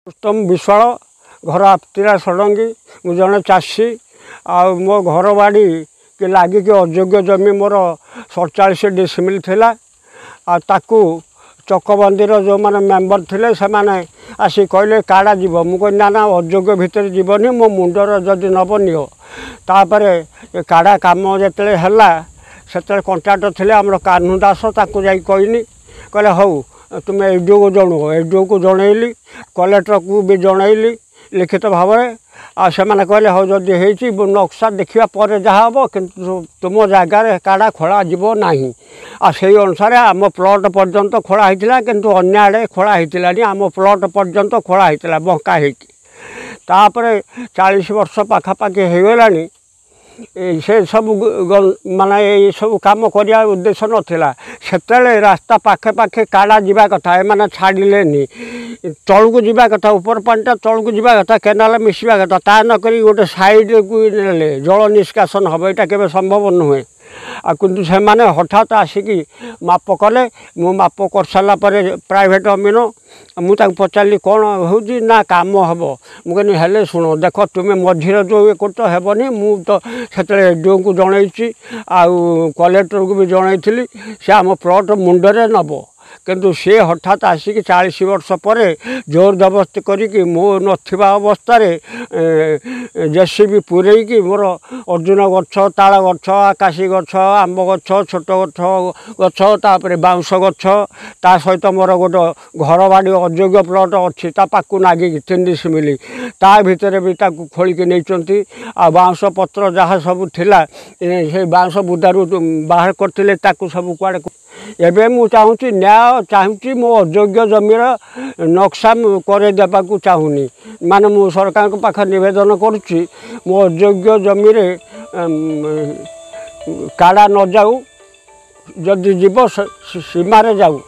उत्तम विश्वाल घर आपतिरा षडंगी मु जड़े चाषी आ मो घर बाड़ी के लगे अयोग्य जमी मोर 47 डिसमिल थिला आ ताकू चकबंदीर जो मैंने मेम्बर थे से आसी कहले काड़ा जीव मुझे ना ना अयोग्य भितर जीवनी मो मुंडर जदि नब नियो तापर काड़ा काम जिते से कंट्राक्टर थे आम कान्हू दास ताकू जा कहनी कहले हौ तुम एडीओ को जणु एडीओ को जनइली कलेक्टर को भी जनइली लिखित भाव में आ से कहले हाँ जदि हो नक्शा देखा पर जहाँ हम कि तुम जगार काड़ा खोल जीव ना आ से अनुसार आम प्लट पर्यंत खोला होता किंतु अन्य आड़े खोला होता आम प्लट पर्यंत खोला होता बंका होपर 40 वर्ष पाखापाखि हो गलानी से सब माने ये सब काम करने उद्देश्य नाला से रास्ता पाखे पाखे काड़ा जावा कथा एम छाड़े तलू जावा कथा ऊपर पानीटा तलू जावा कथा केनाल मिसवा कथा ता नक गोटे साइड को ने जल निष्कासन हम यहाँ के संभव नुहे आ किंतु से माने हठात आसिकी माप कले मु माप कर सारा प्राइवेट अमीन मुझे पचारि कौन हो ना काम हम मुझे हेले शुण देख तुम्हें मझीरे जो ये कर हेबनी मु तो से एडीओ को जनई आउ कलेक्टर को भी जनई से आम प्लट मुंडरे नब किंतु सी हठात आसिक 40 वर्ष पर जोर जबरदस्ती करी मो नथिबा अवस्था जेसीबी पूरेकी मोर अर्जुन गछ ताल गछ आकाशी गछ आंब गछ छोट गछ गछ तापर बाउंश गछ ता सहित मोर गोटे घर बाड़ी अयोग्य प्लट अच्छी ता पाकू नागिकी 3 डिसमिल ता भितर भी ताकू खोलिकी नहीं आ बाउंश पत्र जहाँ सब थिला से बाउंश बुदारू बाहर करते सब कुआड़े एबे मु चाहूँगी न्याय चाहूँगी मो अयोग्य जमीर नक्शा करदेवा चाहूनी माने मु सरकार पाखे नवेदन करुच्ची मो अयोग्य जमीर काड़ा न जाऊ जदि जीव सीमार जाऊ